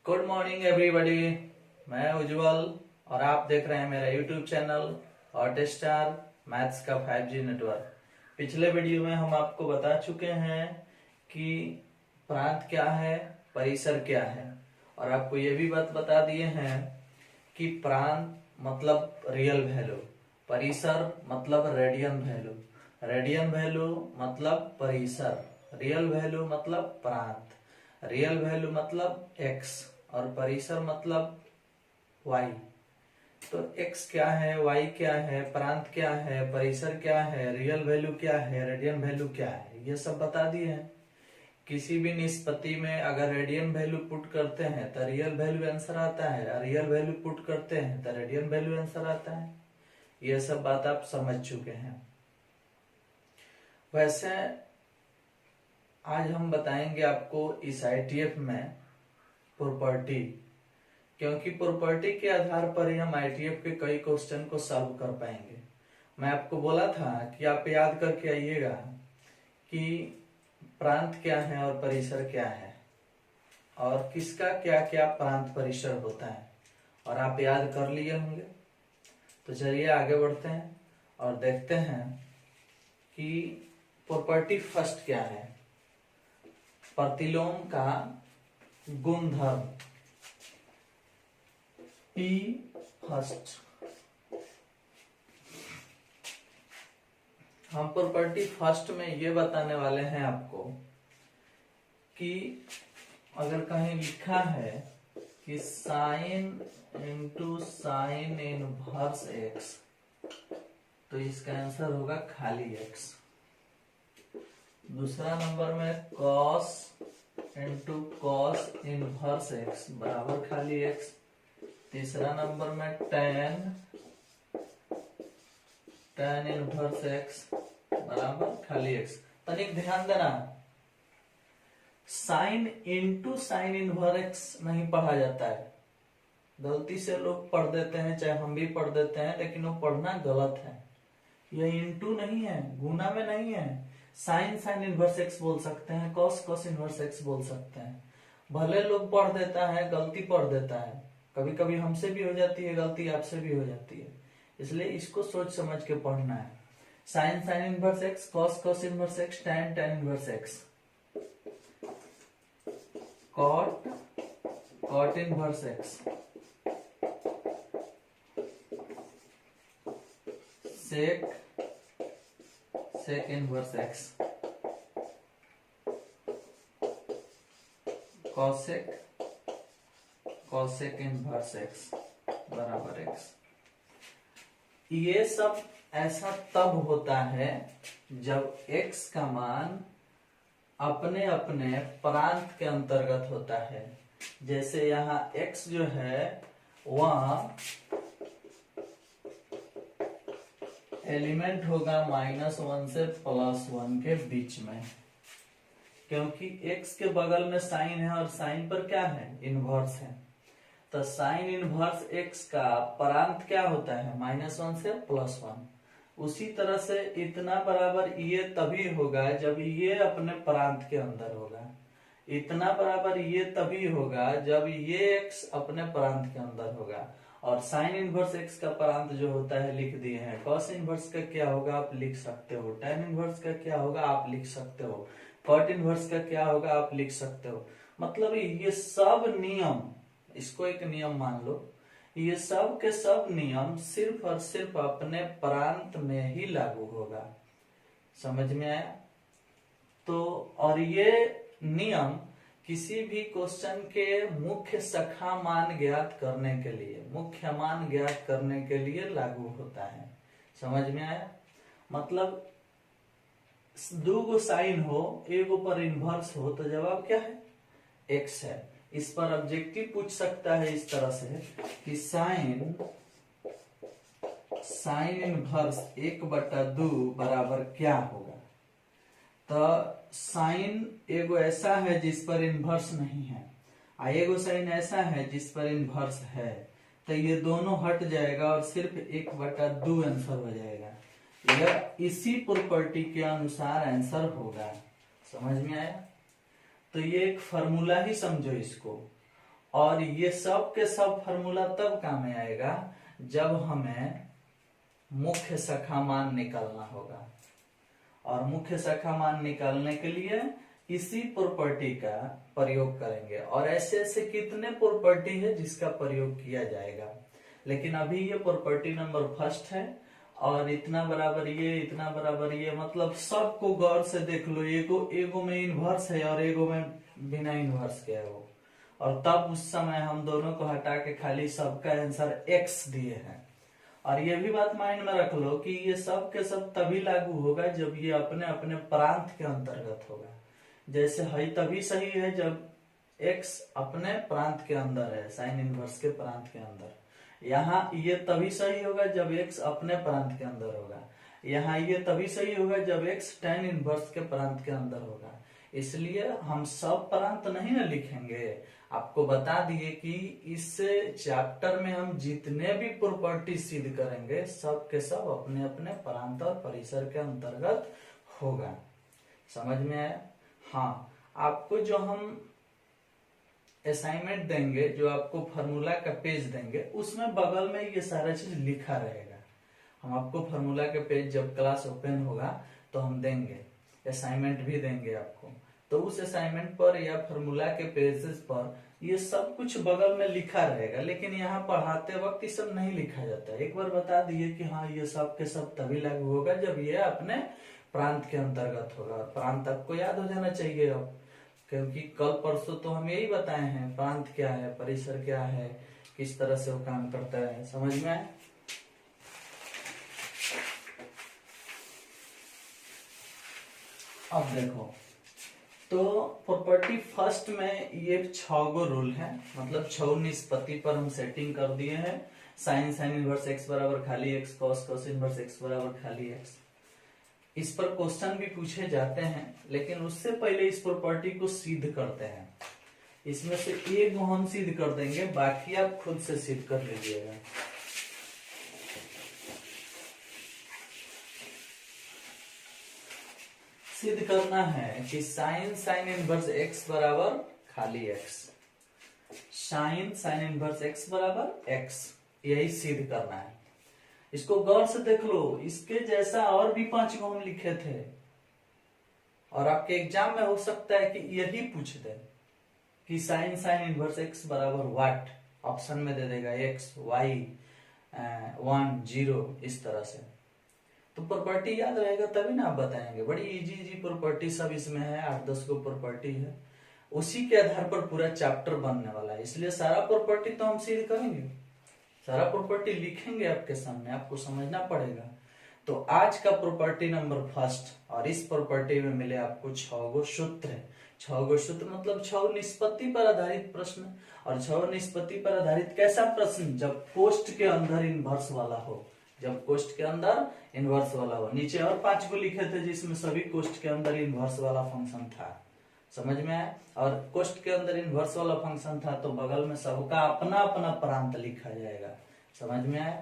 Good morning everybody. मैं उज्जवल और आप देख रहे हैं मेरा यूट्यूब चैनल हॉटस्टार मैथ्स का 5G नेटवर्क। पिछले वीडियो में हम आपको बता चुके हैं कि प्रांत क्या है, परिसर क्या है, और आपको ये भी बात बता दिए हैं कि प्रांत मतलब रियल वैल्यू, परिसर मतलब रेडियन वैल्यू, रेडियन वैल्यू मतलब परिसर, रियल वैल्यू मतलब प्रांत, रियल वैल्यू मतलब x और परिसर मतलब y। तो x क्या है, y क्या है, प्रांत क्या है, परिसर क्या है, रियल वैल्यू क्या है, रेडियन वैल्यू क्या है, ये सब बता दिए हैं। किसी भी निष्पत्ति में अगर रेडियन वैल्यू पुट करते हैं तो रियल वैल्यू आंसर आता है, रियल वैल्यू पुट करते हैं तो रेडियन वैल्यू आंसर आता है। ये सब बात आप समझ चुके हैं। वैसे आज हम बताएंगे आपको इस ITF में प्रॉपर्टी, क्योंकि प्रॉपर्टी के आधार पर ही हम ITF के कई क्वेश्चन को सॉल्व कर पाएंगे। मैं आपको बोला था कि आप याद करके आइएगा कि प्रांत क्या है और परिसर क्या है और किसका क्या क्या प्रांत परिसर होता है, और आप याद कर लिए होंगे। तो चलिए आगे बढ़ते हैं और देखते हैं कि प्रॉपर्टी फर्स्ट क्या है। प्रतिलोम का गुणधर्म P फर्स्ट। हम प्रॉपर्टी फर्स्ट में ये बताने वाले हैं आपको कि अगर कहीं लिखा है कि sine into sine inverse x, तो इसका आंसर होगा खाली x। दूसरा नंबर में cos into cos inverse x बराबर खाली x। तीसरा नंबर में tan इनवर्स एक्स बराबर खाली x। तनिक ध्यान देना, sine into sine inverse x नहीं पढ़ा जाता है। गलती से लोग पढ़ देते हैं, चाहे हम भी पढ़ देते हैं, लेकिन वो पढ़ना गलत है। यह इंटू नहीं है, गुना में नहीं है। साइन साइन इनवर्स एक्स बोल सकते हैं, कॉस कॉस इनवर्स एक्स बोल सकते हैं। भले लोग पढ़ देता है, गलती पढ़ देता है, कभी कभी हमसे भी हो जाती है गलती, आपसे भी हो जाती है, इसलिए इसको सोच समझ के पढ़ना है। Sine sine inverse x, cos cos inverse x, tan tan inverse x, cot cot inverse x, sec sec inverse x, cosec cosec inverse x बराबर एक्स। ये सब ऐसा तब होता है जब x का मान अपने अपने प्रांत के अंतर्गत होता है। जैसे यहाँ x जो है वह एलिमेंट होगा -1 से +1 के बीच में, क्योंकि x के बगल में साइन है और साइन पर क्या है, इनवर्स है। तो साइन इनवर्स x का प्रांत क्या होता है, -1 से +1। उसी तरह से इतना बराबर ये तभी होगा जब ये अपने प्रांत के अंदर होगा। इतना बराबर ये तभी होगा जब ये x अपने प्रांत के अंदर होगा। और साइन इनवर्स x का प्रांत जो होता है लिख दिए हैं। कॉस इनवर्स का क्या होगा आप लिख सकते हो, टैन इनवर्स का क्या होगा आप लिख सकते हो, कॉट इनवर्स का क्या होगा आप लिख सकते हो। मतलब ये सब नियम, इसको एक नियम मान लो, ये सब के सब नियम सिर्फ और सिर्फ अपने प्रांत में ही लागू होगा। समझ में आया? तो और ये नियम किसी भी क्वेश्चन के मुख्य शाखा मान ज्ञात करने के लिए, मुख्य मान ज्ञात करने के लिए लागू होता है। समझ में आया? मतलब दो गो साइन हो, एगो पर इनवर्स हो, तो जवाब क्या है, x है। इस पर ऑब्जेक्टिव पूछ सकता है इस तरह से कि साइन साइन इनवर्स 1/2 बराबर क्या होगा। तो साइन एगो ऐसा है जिस पर इनवर्स नहीं है, एगो साइन ऐसा है जिस पर इनवर्स है, तो ये दोनों हट जाएगा और सिर्फ 1/2 आंसर हो जाएगा। यह इसी प्रॉपर्टी के अनुसार आंसर होगा। समझ में आया? तो ये एक फॉर्मूला ही समझो इसको। और ये सब के सब फॉर्मूला तब काम में आएगा जब हमें मुख्य शाखा मान निकालना होगा। और मुख्य शाखा मान निकालने के लिए इसी प्रॉपर्टी का प्रयोग करेंगे। और ऐसे ऐसे कितने प्रॉपर्टी है जिसका प्रयोग किया जाएगा, लेकिन अभी ये प्रॉपर्टी नंबर फर्स्ट है। और इतना बराबर ये, इतना बराबर ये, मतलब सबको गौर से देख लो। एगो में इन्वर्स है और एगो में बिना इन्वर्स के है वो। और तब उस समय हम दोनों को हटा के खाली सबका आंसर x दिए हैं। और ये भी बात माइंड में रख लो कि ये सब के सब तभी लागू होगा जब ये अपने अपने प्रांत के अंतर्गत होगा। जैसे है तभी सही है जब x अपने प्रांत के अंदर है, साइन इनवर्स के प्रांत के अंदर। यहाँ ये तभी सही होगा जब x अपने प्रांत के अंदर होगा। यहाँ ये तभी सही होगा जब x tan इनवर्स के प्रांत के अंदर होगा। इसलिए हम सब प्रांत नहीं ना लिखेंगे। आपको बता दिए कि इस चैप्टर में हम जितने भी प्रॉपर्टी सिद्ध करेंगे सब के सब अपने अपने प्रांत और परिसर के अंतर्गत होगा। समझ में आया? हाँ, आपको जो हम असाइनमेंट देंगे, जो आपको फार्मूला का पेज देंगे, उसमें बगल में ये सारा चीज लिखा रहेगा। हम आपको फार्मूला का पेज जब क्लास ओपन होगा तो हम देंगे, असाइनमेंट भी देंगे आपको। तो उस असाइनमेंट पर या फार्मूला के पेजेस पर ये सब कुछ बगल में लिखा रहेगा। लेकिन यहाँ पढ़ाते वक्त ये सब नहीं लिखा जाता। एक बार बता दिए कि हाँ ये सब के सब तभी लागू होगा जब ये अपने प्रांत के अंतर्गत होगा। प्रांत आपको याद हो जाना चाहिए अब, क्योंकि कल परसों तो हम यही बताए हैं प्रांत क्या है, परिसर क्या है, किस तरह से वो काम करता है। समझ में आए? अब देखो, तो प्रॉपर्टी फर्स्ट में ये 6 गो रूल है, मतलब 6 निष्पत्ति पर हम सेटिंग कर दिए हैं। साइन इनवर्स x बराबर खाली x, कॉस इनवर्स x बराबर खाली x। इस पर क्वेश्चन भी पूछे जाते हैं, लेकिन उससे पहले इस प्रॉपर्टी को सिद्ध करते हैं। इसमें से एक हम सिद्ध कर देंगे, बाकी आप खुद से सिद्ध कर लीजिएगा। सिद्ध करना है कि साइन इनवर्स x बराबर खाली x, साइन इनवर्स x बराबर x, यही सिद्ध करना है। इसको गौर से देख लो, इसके जैसा और भी 5 गो हम लिखे थे। और आपके एग्जाम में हो सकता है कि यही पूछ दे कि साइन इनवर्स x बराबर व्हाट, ऑप्शन में दे देगा x, y, 1, 0, इस तरह से। तो प्रॉपर्टी याद रहेगा तभी ना आप बताएंगे। बड़ी इजी प्रॉपर्टी सब इसमें है, 8-10 गो प्रॉपर्टी है। उसी के आधार पर पूरा चैप्टर बनने वाला है। इसलिए सारा प्रॉपर्टी तो हम सिद्ध करेंगे, सारा प्रॉपर्टी लिखेंगे आपके सामने, आपको समझना पड़ेगा। तो आज का प्रॉपर्टी नंबर फर्स्ट, और इस प्रॉपर्टी में मिले आपको 6 गो सूत्र। 6 गो सूत्र मतलब 6 निष्पत्ति पर आधारित प्रश्न। और 6 निष्पत्ति पर आधारित कैसा प्रश्न? जब कोष्ठ के अंदर इनवर्स वाला हो, जब कोष्ठ के अंदर इनवर्स वाला हो। नीचे और 5 को लिखे थे जिसमें सभी कोष्ठ के अंदर इनवर्स वाला फंक्शन था। समझ में आया? और कोष्ठ के अंदर इनवर्स वाला फंक्शन था तो बगल में सबका अपना अपना प्रांत लिखा जाएगा। समझ में आया?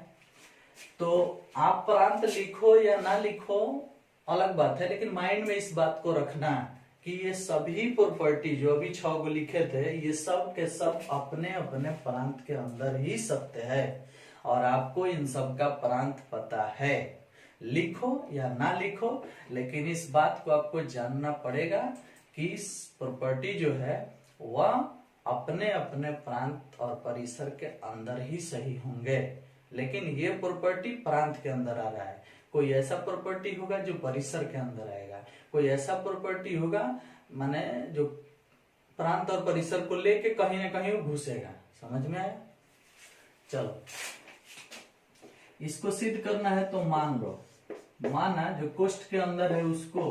तो आप प्रांत लिखो या ना लिखो अलग बात है, लेकिन माइंड में इस बात को रखना कि ये सभी प्रॉपर्टी जो अभी 6 गो लिखे थे, ये सब के सब अपने अपने प्रांत के अंदर ही सत्य है। और आपको इन सब का प्रांत पता है, लिखो या ना लिखो, लेकिन इस बात को आपको जानना पड़ेगा कि इस प्रॉपर्टी जो है वह अपने अपने प्रांत और परिसर के अंदर ही सही होंगे। लेकिन ये प्रॉपर्टी प्रांत के अंदर आ रहा है। कोई ऐसा प्रॉपर्टी होगा जो परिसर के अंदर आएगा, कोई ऐसा प्रॉपर्टी होगा माने जो प्रांत और परिसर को लेके कहीं ना कहीं वो घुसेगा। समझ में आया? चलो इसको सिद्ध करना है तो मान लो, माना जो कोष्ठ के अंदर है उसको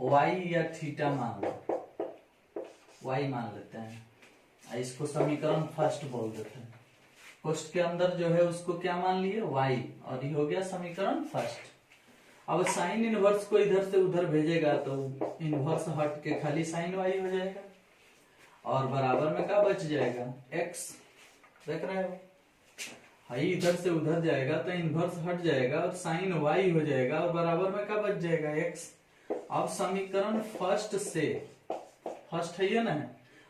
y या थीटा मान लो, y मान लेते हैं। इसको समीकरण फर्स्ट बोल देते हैं। कोष्ठ के अंदर जो है उसको क्या मान लिए? y, और ये हो गया समीकरण फर्स्ट। अब साइन इनवर्स को इधर से उधर भेजेगा तो इनवर्स हट के खाली साइन y हो जाएगा, और बराबर में क्या बच जाएगा? x। देख रहे हो, इधर से उधर जाएगा तो इनवर्स हट जाएगा और साइन y हो जाएगा, और बराबर में क्या बच जाएगा? x। अब समीकरण फर्स्ट से, फर्स्ट है ये ना,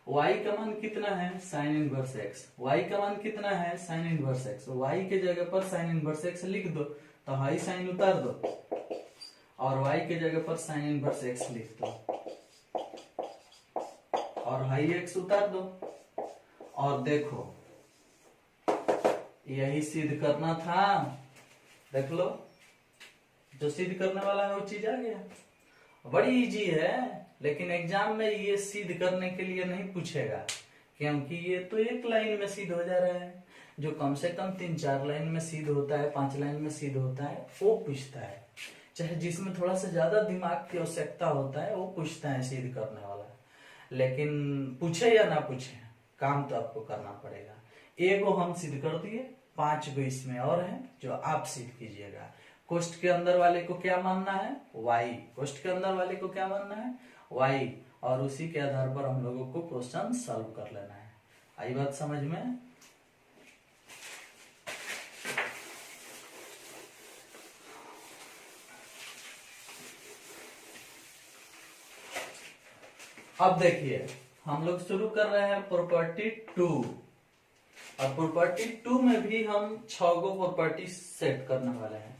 y का मान कितना है साइन इनवर्स x, y का मान कितना है साइन इनवर्स x, y के जगह पर साइन इनवर्स x लिख दो तो हाई साइन उतार दो और y के जगह पर साइन इनवर्स x लिख दो और हाई x उतार दो और देखो यही सिद्ध करना था। देख लो जो सिद्ध करने वाला है वो चीज आ गया। बड़ी इजी है लेकिन एग्जाम में ये सिद्ध करने के लिए नहीं पूछेगा क्योंकि ये तो एक लाइन में सिद्ध हो जा रहा है। जो कम से कम 3-4 लाइन में सिद्ध होता है, 5 लाइन में सिद्ध होता है वो पूछता है। चाहे जिसमें थोड़ा सा ज्यादा दिमाग की आवश्यकता होता है वो पूछता है सिद्ध करने वाला। लेकिन पूछे या ना पूछे काम तो आपको करना पड़ेगा। एगो हम सिद्ध कर दिए, 5 गो इसमें और है जो आप सिद्ध कीजिएगा। कोष्ठ के अंदर वाले को क्या मानना है y, कोष्ठ के अंदर वाले को क्या मानना है y और उसी के आधार पर हम लोगों को क्वेश्चन सॉल्व कर लेना है। आई बात समझ में? अब देखिए हम लोग शुरू कर रहे हैं प्रॉपर्टी 2 और प्रॉपर्टी 2 में भी हम 6 गो प्रॉपर्टी सेट करने वाले हैं।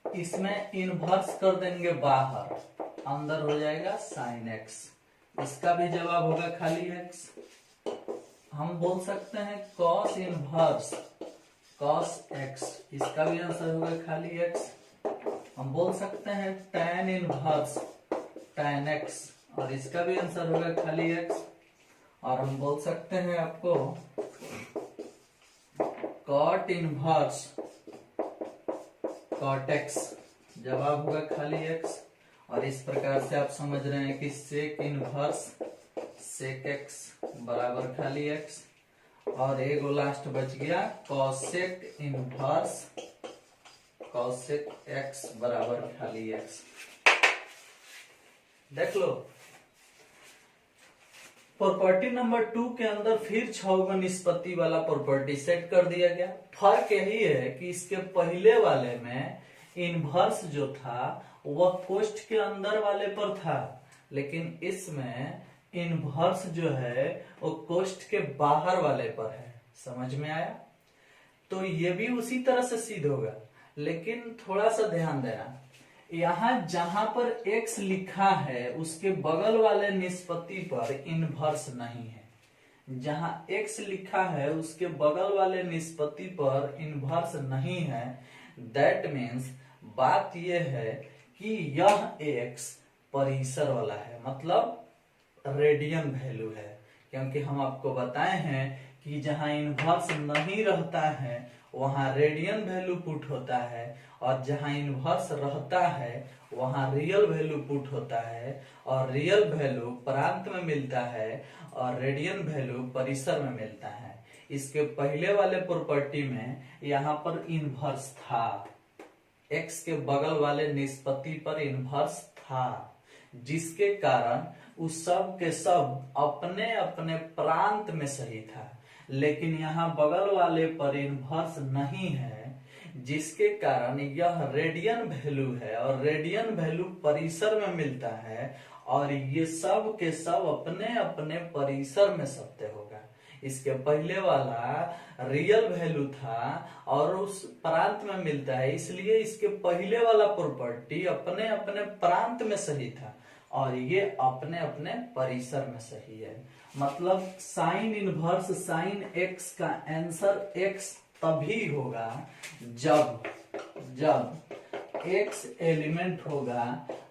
इसमें इनवर्स कर देंगे बाहर, अंदर हो जाएगा साइन x, इसका भी जवाब होगा खाली x। हम बोल सकते हैं cos इनवर्स cos x, इसका भी आंसर होगा खाली x। हम बोल सकते हैं tan इनवर्स tan x और इसका भी आंसर होगा खाली x। और हम बोल सकते हैं आपको cot इनवर्स cot x, जवाब होगा खाली x। और इस प्रकार से आप समझ रहे हैं कि sec इनवर्स sec x बराबर खाली x। और एक लास्ट बच गया cosec इनवर्स cosec x बराबर खाली x। देख लो प्रॉपर्टी नंबर 2 के अंदर फिर 6 गो निष्पत्ति वाला प्रॉपर्टी सेट कर दिया गया। फर्क यही है कि इसके पहले वाले में इनवर्स जो था वह कोष्ठ के अंदर वाले पर था, लेकिन इसमें इनवर्स जो है वो कोष्ठ के बाहर वाले पर है। समझ में आया? तो ये भी उसी तरह से सिद्ध होगा, लेकिन थोड़ा सा ध्यान देना, यहाँ जहां पर x लिखा है उसके बगल वाले निष्पत्ति पर इनवर्स नहीं है। जहां x लिखा है उसके बगल वाले निष्पत्ति पर इनवर्स नहीं है। दैट मीन्स बात यह है कि यह x परिसर वाला है, मतलब रेडियन वैल्यू है। क्योंकि हम आपको बताए हैं कि जहां इनवर्स नहीं रहता है वहां रेडियन वैल्यू पुट होता है और जहां इनवर्स रहता है वहां रियल वैल्यू पुट होता है और रियल वैल्यू प्रांत में मिलता है और रेडियन वैल्यू परिसर में मिलता है। इसके पहले वाले प्रॉपर्टी में यहाँ पर इनवर्स था, x के बगल वाले निष्पत्ति पर इनवर्स था, जिसके कारण उस सब के सब अपने अपने प्रांत में सही था। लेकिन यहाँ बगल वाले पर इनवर्स नहीं है, जिसके कारण यह रेडियन वैल्यू है और रेडियन वैल्यू परिसर में मिलता है और ये सब के सब अपने अपने परिसर में सत्य होगा। इसके पहले वाला रियल वैल्यू था और उस प्रांत में मिलता है, इसलिए इसके पहले वाला प्रॉपर्टी अपने अपने प्रांत में सही था और ये अपने अपने परिसर में सही है। मतलब साइन इनवर्स साइन x का आंसर x तभी होगा जब x एलिमेंट होगा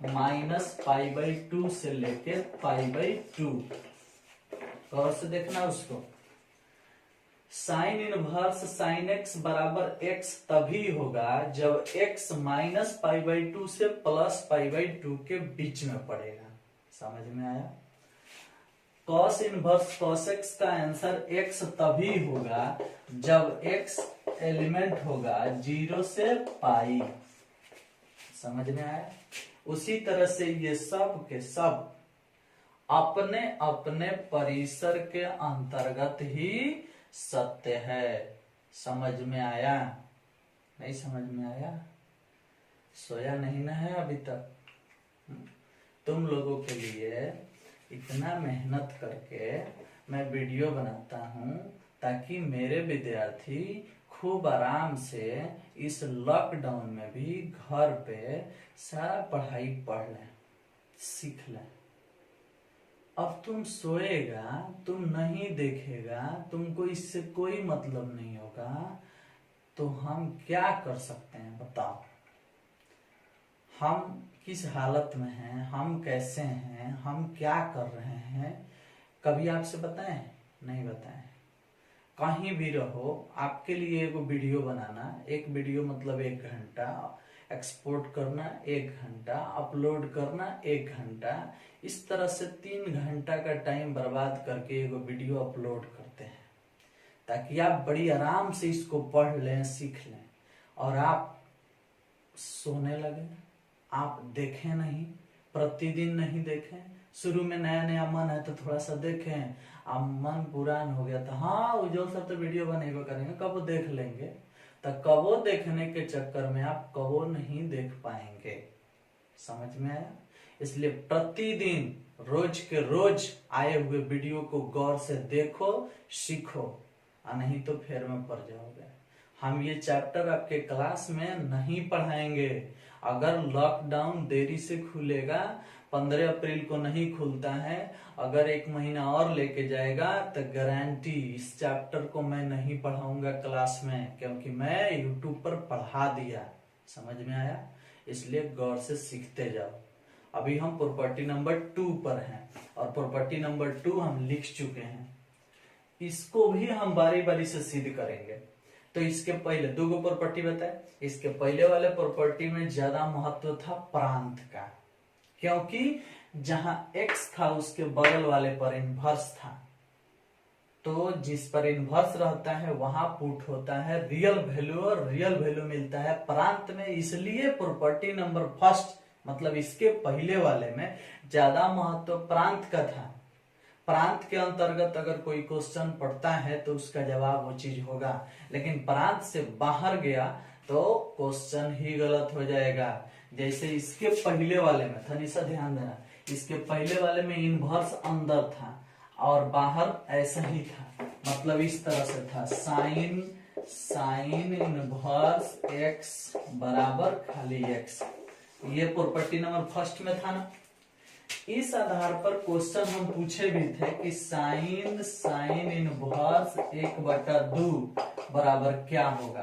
-π/2 से लेके π/2। और से देखना उसको, साइन इनवर्स साइन x बराबर x तभी होगा जब x -π/2 से +π/2 के बीच में पड़ेगा। समझ में आया? cos इनवर्स cos x का आंसर x तभी होगा जब x एलिमेंट होगा 0 से पाई। समझ में आया? उसी तरह से ये सब के सब अपने अपने परिसर के अंतर्गत ही सत्य है। समझ में आया? नहीं समझ में आया? सोया नहीं ना है अभी तक? तुम लोगों के लिए इतना मेहनत करके मैं वीडियो बनाता हूँ ताकि मेरे विद्यार्थी खूब आराम से इस लॉकडाउन में भी घर पे सारा पढ़ाई पढ़ लें, सीख लें। अब तुम सोएगा, तुम नहीं देखेगा, तुमको इससे कोई मतलब नहीं होगा, तो हम क्या कर सकते हैं बताओ? हम किस हालत में हैं, हम कैसे हैं, हम क्या कर रहे हैं, कभी आपसे बताएं? नहीं बताएं। कहीं भी रहो, आपके लिए एक वीडियो बनाना, एक वीडियो मतलब 1 घंटा, एक्सपोर्ट करना 1 घंटा, अपलोड करना 1 घंटा, इस तरह से 3 घंटा का टाइम बर्बाद करके एक वीडियो अपलोड करते हैं ताकि आप बड़ी आराम से इसको पढ़ लें, सीख लें और आप सोने लगे। आप देखें नहीं, प्रतिदिन नहीं देखें। शुरू में नया नया मन है तो थोड़ा सा देखें, अब मन पुरान हो गया तो हाँ उज्जवल सर तो वीडियो बनेगा करेंगे, कब देख लेंगे। तो कबो देखने के चक्कर में आप कबो नहीं देख पाएंगे। समझ में आया? इसलिए प्रतिदिन रोज के रोज आए हुए वीडियो को गौर से देखो, सीखो, और नहीं तो फेर में पड़ जाओगे। हम ये चैप्टर आपके क्लास में नहीं पढ़ाएंगे। अगर लॉकडाउन देरी से खुलेगा, 15 अप्रैल को नहीं खुलता है, अगर 1 महीना और लेके जाएगा तो गारंटी इस चैप्टर को मैं नहीं पढ़ाऊंगा क्लास में, क्योंकि मैं यूट्यूब पर पढ़ा दिया। समझ में आया? इसलिए गौर से सीखते जाओ। अभी हम प्रॉपर्टी नंबर 2 पर हैं और प्रॉपर्टी नंबर 2 हम लिख चुके हैं। इसको भी हम बारी बारी से सिद्ध करेंगे। तो इसके पहले 2 प्रॉपर्टी बताए। इसके पहले वाले प्रॉपर्टी में ज्यादा महत्व था प्रांत का, क्योंकि जहां x था उसके बगल वाले पर इनवर्स था, तो जिस पर इनवर्स रहता है वहां पुट होता है रियल वैल्यू, और रियल वैल्यू मिलता है प्रांत में। इसलिए प्रॉपर्टी नंबर 1 मतलब इसके पहले वाले में ज्यादा महत्व प्रांत का था। प्रांत के अंतर्गत अगर कोई क्वेश्चन पढ़ता है तो उसका जवाब वो चीज होगा, लेकिन प्रांत से बाहर गया तो क्वेश्चन ही गलत हो जाएगा। जैसे इसके पहले वाले में था, निशा ध्यान देना, इसके पहले वाले में इनवर्स अंदर था और बाहर ऐसा ही था, मतलब इस तरह से था, साइन इनवर्स एक्स बराबर खाली एक्स। ये प्रॉपर्टी नंबर 1 में था ना। इस आधार पर क्वेश्चन हम पूछे भी थे कि साइन इनवर्स 1/2 बराबर क्या होगा।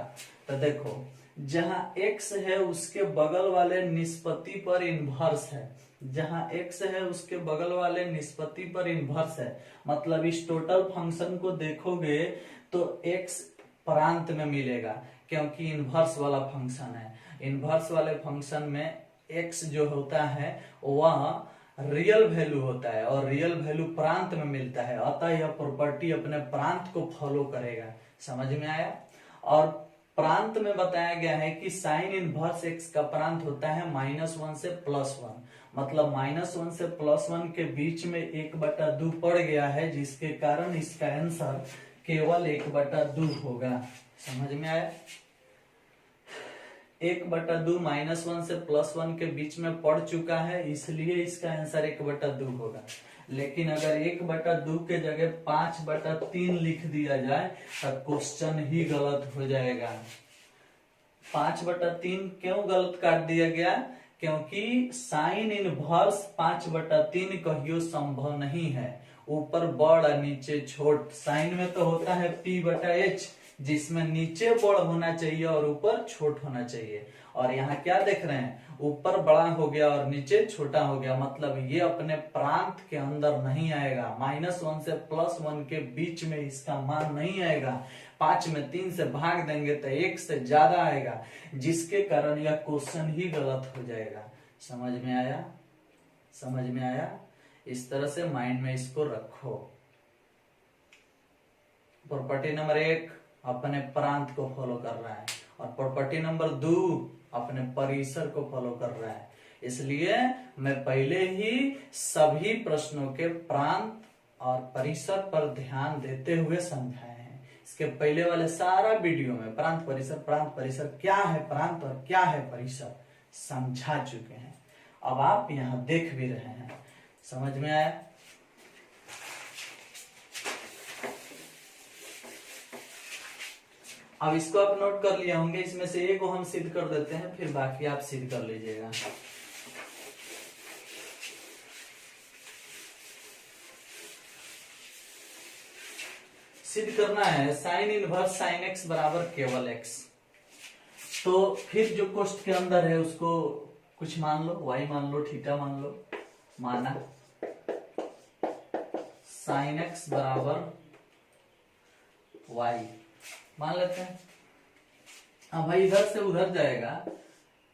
तो देखो, जहां x है उसके बगल वाले निष्पत्ति पर इनवर्स है, जहां x है उसके बगल वाले निष्पत्ति पर इनवर्स है, मतलब इस टोटल फंक्शन को देखोगे तो x प्रांत में मिलेगा, क्योंकि इनवर्स वाला फंक्शन है। इनवर्स वाले फंक्शन में x जो होता है वह रियल वैल्यू होता है और रियल वैल्यू प्रांत में मिलता है, अतः यह प्रॉपर्टी अपने प्रांत को फॉलो करेगा। समझ में आया? और प्रांत में बताया गया है कि साइन इनवर्स x का प्रांत होता है -1 से +1, मतलब -1 से +1 के बीच में 1/2 पड़ गया है, जिसके कारण इसका आंसर केवल 1/2 होगा। समझ में आया? 1/2 -1 से +1 के बीच में पड़ चुका है, इसलिए इसका आंसर 1/2 होगा। लेकिन अगर 1/2 के जगह 5/3 लिख दिया जाए तो क्वेश्चन ही गलत हो जाएगा। 5/3 क्यों गलत काट दिया गया? क्योंकि साइन इनवर्स 5/3 कहियो संभव नहीं है। ऊपर बड़ नीचे छोट, साइन में तो होता है p/h, जिसमें नीचे बड़ होना चाहिए और ऊपर छोट होना चाहिए, और यहाँ क्या देख रहे हैं, ऊपर बड़ा हो गया और नीचे छोटा हो गया, मतलब ये अपने प्रांत के अंदर नहीं आएगा। -1 से +1 के बीच में इसका मान नहीं आएगा। 5 में 3 से भाग देंगे तो 1 से ज्यादा आएगा, जिसके कारण यह क्वेश्चन ही गलत हो जाएगा। समझ में आया? समझ में आया? इस तरह से माइंड में इसको रखो। प्रॉपर्टी नंबर 1 अपने प्रांत को फॉलो कर रहा है और प्रॉपर्टी नंबर 2 अपने परिसर को फॉलो कर रहा है। इसलिए मैं पहले ही सभी प्रश्नों के प्रांत और परिसर पर ध्यान देते हुए समझाए हैं। इसके पहले वाले सारा वीडियो में प्रांत परिसर क्या है, प्रांत और क्या है परिसर समझा चुके हैं। अब आप यहाँ देख भी रहे हैं। समझ में आया? अब इसको आप नोट कर लिए होंगे, इसमें से एक को हम सिद्ध कर देते हैं, फिर बाकी आप सिद्ध कर लीजिएगा। सिद्ध करना है साइन इनवर्स साइन एक्स बराबर केवल एक्स। तो फिर जो कोष्ठ के अंदर है उसको कुछ मान लो, y मान लो, थीटा मान लो, माना साइन एक्स बराबर y मान लेते हैं। अब भाई इधर से उधर जाएगा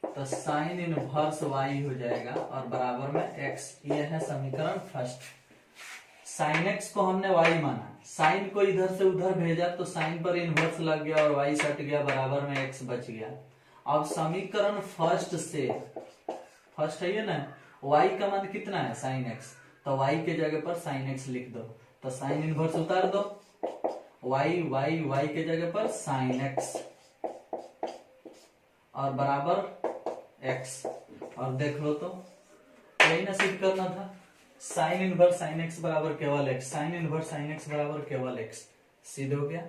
तो साइन इनवर्स y हो जाएगा और बराबर में x। ये है समीकरण फर्स्ट। साइन एक्स को हमने y माना, साइन को इधर से उधर भेजा तो साइन पर इनवर्स लग गया और y सट गया, बराबर में x बच गया। अब समीकरण फर्स्ट से, फर्स्ट है ये ना, y का मान कितना है साइन x, तो y के जगह पर साइन x लिख दो, तो साइन इनवर्स उतार दो, y के जगह पर साइन x और बराबर x। और देख लो तो यही ना सिद्ध करना था, साइन इनवर्स साइन एक्स बराबर केवल x, sine inverse sine x बराबर केवल x। सिद्ध हो गया।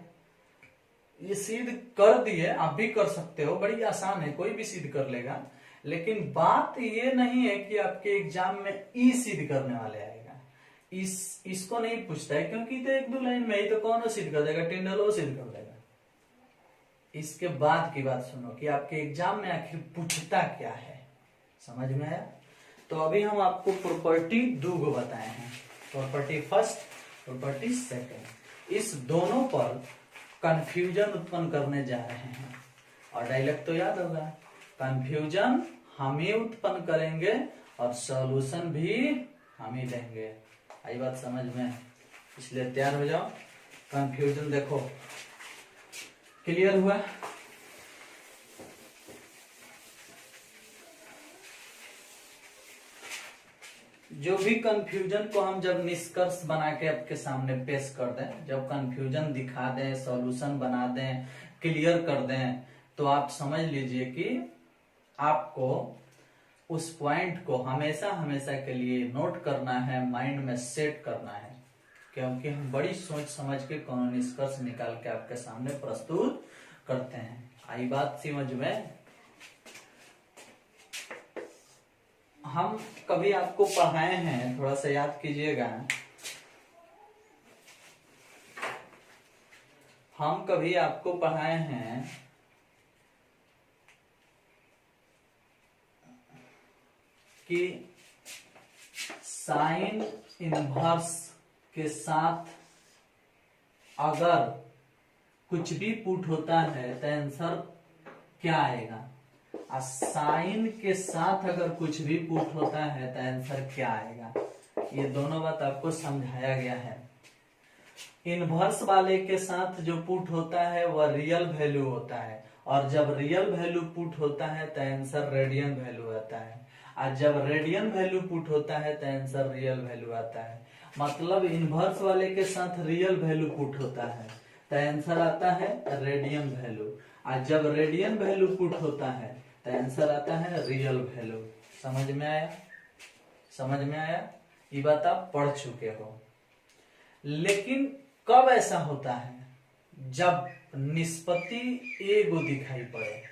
ये सिद्ध कर दिए, आप भी कर सकते हो, बड़ी आसान है, कोई भी सिद्ध कर लेगा। लेकिन बात ये नहीं है कि आपके एग्जाम में ई सिद्ध करने वाले आएगा, इसको नहीं पूछता है, क्योंकि तो एक दो लाइन में ही तो कौन सिद्ध कर देगा, टिंडल वो सिद्ध कर देगा। इसके बाद की बात सुनो कि आपके एग्जाम में आखिर पूछता क्या है, समझ में आया। तो अभी हम आपको प्रॉपर्टी दो गो बताए हैं, प्रॉपर्टी फर्स्ट, प्रॉपर्टी सेकंड। इस दोनों पर कंफ्यूजन उत्पन्न करने जा रहे हैं और डायलॉग तो याद होगा, कंफ्यूजन हम ही उत्पन्न करेंगे और सॉल्यूशन भी हम ही देंगे। आई बात समझ में, इसलिए तैयार हो जाओ। कंफ्यूजन देखो, क्लियर हुआ। जो भी कंफ्यूजन को हम जब निष्कर्ष बना के आपके सामने पेश कर दें, जब कंफ्यूजन दिखा दें, सॉल्यूशन बना दें, क्लियर कर दें, तो आप समझ लीजिए कि आपको उस पॉइंट को हमेशा हमेशा के लिए नोट करना है, माइंड में सेट करना है, क्योंकि हम बड़ी सोच समझ के कोनो निष्कर्ष निकाल के आपके सामने प्रस्तुत करते हैं। आई बात समझ में। हम कभी आपको पढ़ाए हैं, थोड़ा सा याद कीजिएगा, हम कभी आपको पढ़ाए हैं कि साइन इनवर्स के साथ अगर कुछ भी पुट होता है तो आंसर क्या आएगा, साइन के साथ अगर कुछ भी पुट होता है तो आंसर क्या आएगा। ये दोनों बात आपको समझाया गया है। इनवर्स वाले के साथ जो पुट होता है वह रियल वैल्यू होता है, और जब रियल वैल्यू पुट होता है तो आंसर रेडियन वैल्यू आता है, और जब रेडियन वैल्यू पुट होता है तो आंसर रियल वैल्यू आता है। मतलब इनवर्स वाले के साथ रियल वैल्यू पुट होता है तो आंसर आता है रेडियन वैल्यू, और जब रेडियन वैल्यू पुट होता है तो आंसर आता है रियल वैल्यू। समझ में आया, समझ में आया। ये बात आप पढ़ चुके हो। लेकिन कब ऐसा होता है, जब निष्पत्ति एगो दिखाई पड़े,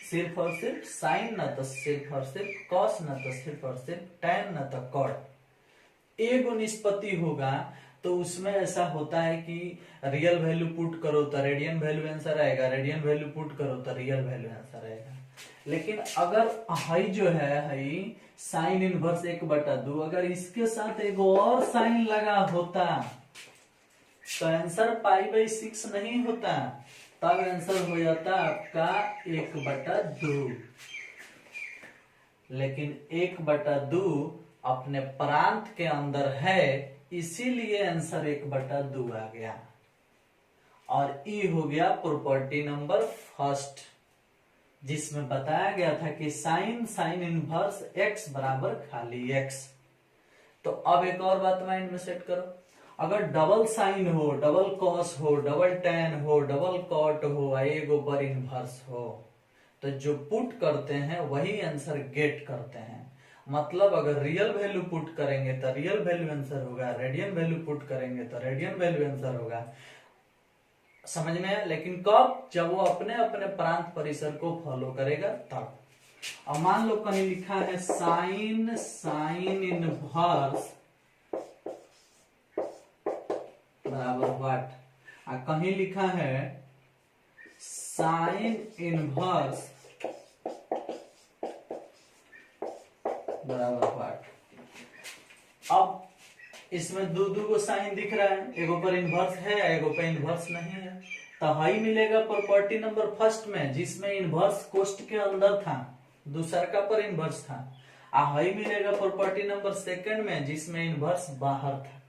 सिर्फ और सिर्फ साइन, न तो सिर्फ और सिर्फ कॉस, न तो सिर्फ और सिर्फ टैन, न तो कॉट, एगो निष्पत्ति होगा तो उसमें ऐसा होता है कि रियल वैल्यू पुट करो तो रेडियन वैल्यू आंसर आएगा, रेडियन वैल्यू पुट करो तो रियल वैल्यू आंसर आएगा। लेकिन अगर हाई जो है हाई साइन इनवर्स 1/2, अगर इसके साथ एक और साइन लगा होता तो आंसर π/6 नहीं होता, तब आंसर हो जाता आपका 1/2। लेकिन 1/2 अपने प्रांत के अंदर है, इसीलिए आंसर 1/2 आ गया। और ई हो गया प्रॉपर्टी नंबर फर्स्ट, जिसमें बताया गया था कि साइन इनवर्स x बराबर खाली x। तो अब एक और बात माइंड में सेट करो, अगर डबल साइन हो, डबल कॉस हो, डबल टैन हो, डबल कॉट हो, एगो पर इनवर्स हो, तो जो पुट करते हैं वही आंसर गेट करते हैं। मतलब अगर रियल वैल्यू पुट करेंगे तो रियल वैल्यू आंसर होगा, रेडियन वैल्यू पुट करेंगे तो रेडियन वैल्यू आंसर होगा। समझ में आया? लेकिन कब? जब वो अपने अपने प्रांत परिसर को फॉलो करेगा तब। अब मान लो कहीं लिखा है साइन इनवर्स बराबर व्हाट, और कहीं लिखा है साइन इनवर्स बराबर व्हाट। अब इसमें दो को साइन दिख रहा है, एगो पर इनवर्स है, एगो पर इनवर्स नहीं है, तो हाई मिलेगा प्रॉपर्टी नंबर फर्स्ट में, जिसमें इनवर्स कोष्ट के अंदर था, दूसरा का पर इनवर्स था। हाई मिलेगा प्रॉपर्टी नंबर सेकंड में, जिसमें इनवर्स बाहर था।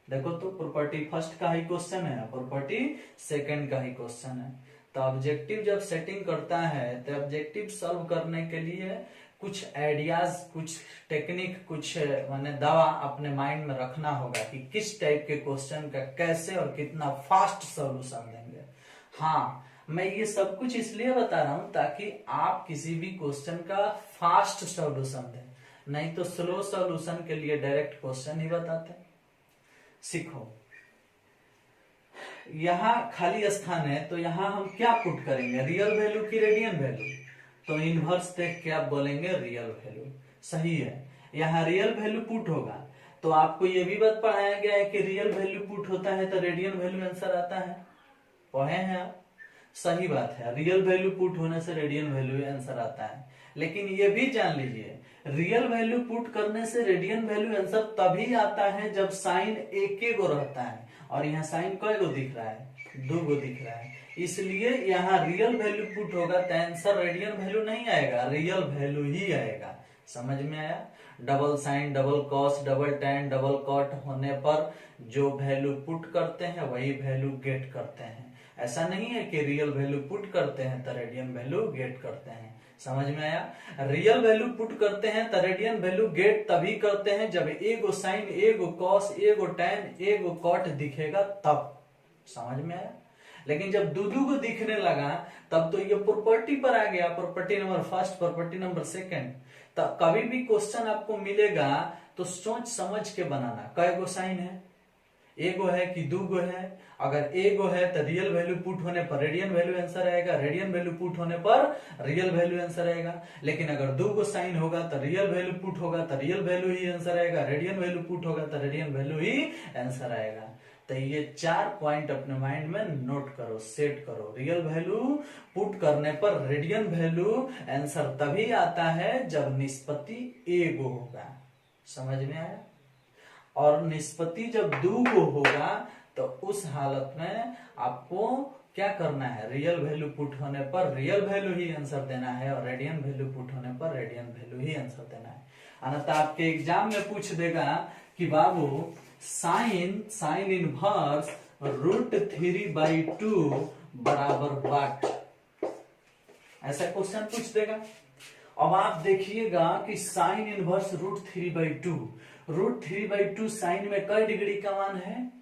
देखो तो प्रॉपर्टी फर्स्ट का ही क्वेश्चन है, प्रॉपर्टी सेकंड का ही क्वेश्चन है। तो ऑब्जेक्टिव जब सेटिंग करता है तो ऑब्जेक्टिव सॉल्व करने के लिए कुछ आइडियाज, कुछ टेक्निक, कुछ माने दवा अपने माइंड में रखना होगा कि किस टाइप के क्वेश्चन का कैसे और कितना फास्ट सॉल्यूशन देंगे। हाँ, मैं ये सब कुछ इसलिए बता रहा हूं ताकि आप किसी भी क्वेश्चन का फास्ट सॉल्यूशन दें, नहीं तो स्लो सॉल्यूशन के लिए डायरेक्ट क्वेश्चन ही बताते। सीखो, यहाँ खाली स्थान है तो यहाँ हम क्या पुट करेंगे, रियल वैल्यू की रेडियन वैल्यू? तो इनवर्स देख के आप बोलेंगे रियल वैल्यू। सही है, यहाँ रियल वैल्यू पुट होगा। तो आपको ये भी बात पढ़ाया गया है कि रियल वैल्यू पुट होता है तो रेडियन वैल्यू आंसर आता है, पढ़े हैं आप? सही बात है, रियल वैल्यू पुट होने से रेडियन वैल्यू आंसर आता है। लेकिन ये भी जान लीजिए, रियल वैल्यू पुट करने से रेडियन वैल्यू आंसर तभी आता है जब साइन एक गो रहता है, और यहाँ साइन कई गो दिख रहा है, 2 गो दिख रहा है। इसलिए यहाँ रियल वैल्यू पुट होगा तो आंसर रेडियन वैल्यू नहीं आएगा, रियल वैल्यू ही आएगा। समझ में आया? Double sine, double cos, double tan, double cot होने पर जो वैल्यू पुट करते हैं वही वैल्यू गेट करते हैं। ऐसा नहीं है कि रियल वैल्यू पुट करते हैं तो रेडियन वैल्यू गेट करते हैं। समझ में आया? रियल वैल्यू पुट करते हैं तो रेडियन वैल्यू गेट तभी करते हैं जब एगो साइन, एगो कॉस, एगो टैन, एगो कॉट दिखेगा तब। समझ में आया? लेकिन जब दो को दिखने लगा तब तो ये प्रॉपर्टी पर आ गया, property number first, property number second. तो कभी भी क्वेश्चन आपको मिलेगा तो सोच समझ के बनाना, कई गो साइन है, एगो है कि 2 गो है। अगर एगो है तो रियल वैल्यू पुट होने पर रेडियन वैल्यू आंसर आएगा, रेडियन वैल्यू पुट होने पर रियल वैल्यू आंसर आएगा। लेकिन अगर 2 गो साइन होगा तो रियल वैल्यू पुट होगा तो रियल वैल्यू ही आंसर आएगा, रेडियन वैल्यू पुट होगा तो रेडियन वैल्यू ही आंसर आएगा। तो ये 4 पॉइंट अपने माइंड में नोट करो, सेट करो। रियल वैल्यू पुट करने पर रेडियन वैल्यू आंसर तभी आता है जब निष्पत्ति एगो होगा। समझ में आया? और निष्पत्ति जब 2 को होगा तो उस हालत में आपको क्या करना है, रियल वैल्यू पुट होने पर रियल वैल्यू ही आंसर देना है, और रेडियन वैल्यू पुट होने पर रेडियन वैल्यू ही आंसर देना है। अन्यथा आपके एग्जाम में पूछ देगा कि बाबू साइन इनवर्स √3/2 बराबर व्हाट, ऐसा क्वेश्चन पूछ देगा। अब आप देखिएगा कि साइन इनवर्स √3/2 साइन में कई डिग्री का मान है,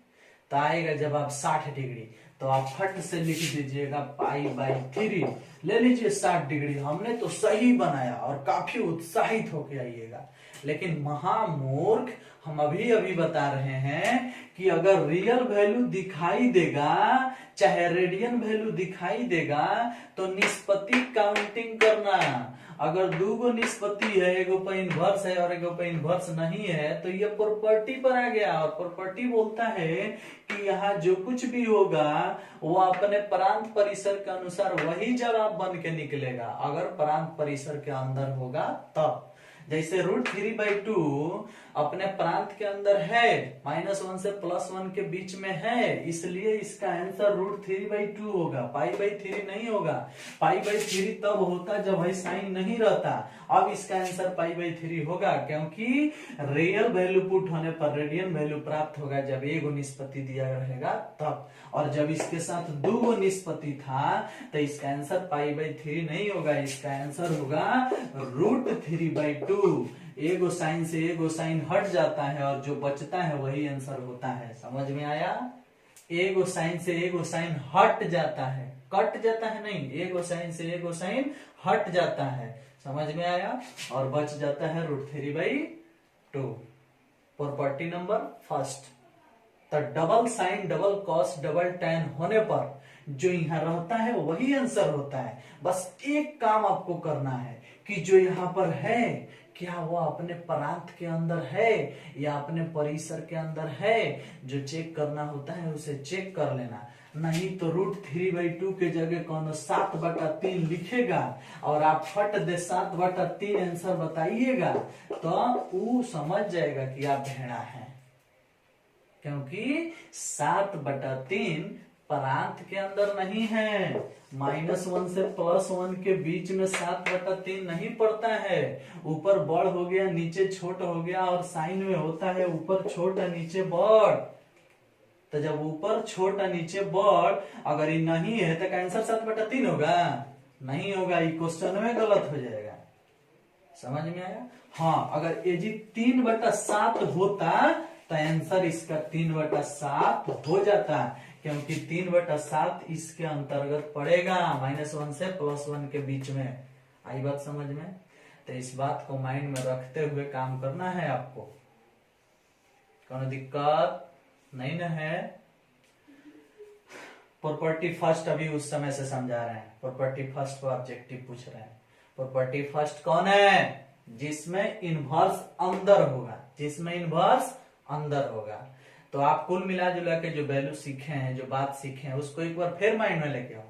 तो आएगा जब आप 60 डिग्री, तो आप फट से लिख दीजिएगा π/3, ले लीजिए 60 डिग्री। हमने तो सही बनाया और काफी उत्साहित होके आइएगा। लेकिन महामूर्ख, हम अभी बता रहे हैं कि अगर रियल वैल्यू दिखाई देगा, चाहे रेडियन वैल्यू दिखाई देगा, तो निष्पत्ति काउंटिंग करना। अगर 2 गो निष्पत्ति है, एगो पे इनवर्स है और एगो पे इनवर्स नहीं है, तो ये प्रॉपर्टी पर आ गया। और प्रॉपर्टी बोलता है कि यहाँ जो कुछ भी होगा वो अपने प्रांत परिसर के अनुसार वही जवाब बन के निकलेगा, अगर प्रांत परिसर के अंदर होगा तब। जैसे √3/2 अपने प्रांत के अंदर है, -1 से +1 के बीच में है, इसलिए इसका आंसर √3/2 होगा, π/3 नहीं होगा। π/3 तब होता जब भाई साइन नहीं रहता। अब इसका आंसर π/3 होगा, क्योंकि रियल वैल्यू पुट होने पर रेडियन वैल्यू प्राप्त होगा जब एगो निष्पत्ति दिया रहेगा तब। और जब इसके साथ 2 गो निष्पत्ति था तो इसका आंसर π/3 नहीं होगा, इसका आंसर होगा √3/2। एगो साइन से एगो साइन हट जाता है और जो बचता है वही आंसर होता है। समझ में आया? एगो साइन से एगो साइन हट जाता है, कट जाता है नहीं, एगो साइन से एगो साइन हट जाता है। समझ में आया? और बच जाता है √3/2, प्रॉपर्टी नंबर फर्स्ट। तो double sine double cos double tan होने पर जो यहाँ रहता है वही आंसर होता है। बस एक काम आपको करना है कि जो यहाँ पर है क्या वो अपने प्रांत के अंदर है या अपने परिसर के अंदर है, जो चेक करना होता है उसे चेक कर लेना। नहीं तो √3/2 के जगह कौन 7/3 लिखेगा और आप फट दे 7/3 आंसर बताइएगा तो वो समझ जाएगा कि आप भेड़ा हैं, क्योंकि 7/3 प्रांत के अंदर नहीं है। -1 से +1 के बीच में 7/3 नहीं पड़ता है। ऊपर बड़ हो गया नीचे छोट हो गया और साइन में होता है ऊपर छोट नीचे बड़। तो जब ऊपर छोट नीचे बड़ अगर ये नहीं है तो आंसर 7/3 होगा? नहीं होगा, ये क्वेश्चन में गलत हो जाएगा। समझ में आया? हाँ, अगर ये जी 3/7 होता तो आंसर इसका 3/7 हो जाता, क्योंकि 3/7 इसके अंतर्गत पड़ेगा। -1 से +1 के बीच में। आई बात समझ में? तो इस बात को माइंड में रखते हुए काम करना है आपको। कोई दिक्कत नहीं ना है? प्रॉपर्टी फर्स्ट अभी उस समय से समझा रहे हैं। प्रॉपर्टी फर्स्ट को ऑब्जेक्टिव पूछ रहे हैं। प्रॉपर्टी फर्स्ट कौन है? जिसमें इनवर्स अंदर होगा, जिसमें इनवर्स अंदर होगा। तो आप कुल मिला जुला के जो वैल्यू सीखे हैं, जो बात सीखे हैं, उसको एक बार फिर माइंड में लेके आओ।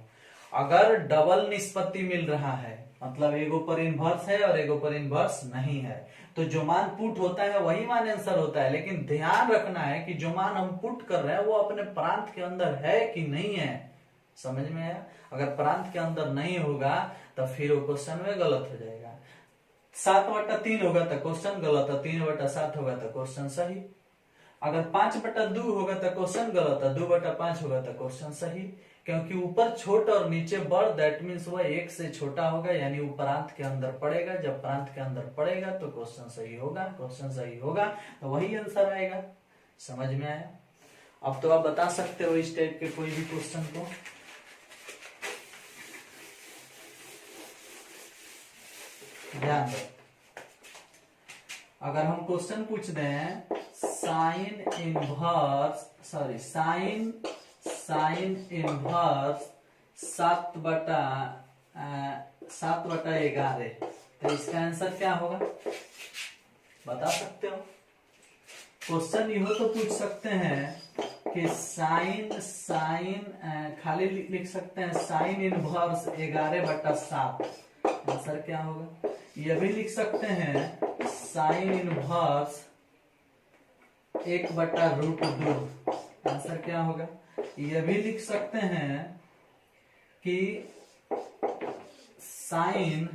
अगर डबल निष्पत्ति मिल रहा है, मतलब एगो पर इनवर्स है और एगो पर इनवर्स नहीं है, तो जो मान पुट होता है वही मान आंसर होता है। लेकिन ध्यान रखना है कि जो मान हम पुट कर रहे हैं वो अपने प्रांत के अंदर है कि नहीं है। समझ में आया? अगर प्रांत के अंदर नहीं होगा तो फिर वो क्वेश्चन में गलत हो जाएगा। 7/3 होगा तो क्वेश्चन गलत है, 3/7 होगा तो क्वेश्चन सही। अगर 5/2 होगा तो क्वेश्चन गलत है, 2/5 होगा तो क्वेश्चन सही। क्योंकि ऊपर छोट और नीचे बड़, दैट मीन्स वह 1 से छोटा होगा, यानी वो प्रांत के अंदर पड़ेगा। जब प्रांत के अंदर पड़ेगा तो क्वेश्चन सही होगा, क्वेश्चन सही होगा तो वही आंसर आएगा। समझ में आया? अब तो आप बता सकते हो इस टाइप के कोई भी क्वेश्चन को। ध्यान दो, अगर हम क्वेश्चन पूछ दें साइन इनवर्स 7/11 तो इसका आंसर क्या होगा? बता सकते हो? क्वेश्चन यह तो पूछ सकते हैं कि साइन खाली लिख सकते हैं साइन इनवर्स 11/7 आंसर क्या होगा? यह भी लिख सकते हैं साइन इनवर्स 1/√2 आंसर क्या होगा? यह भी लिख सकते हैं कि साइन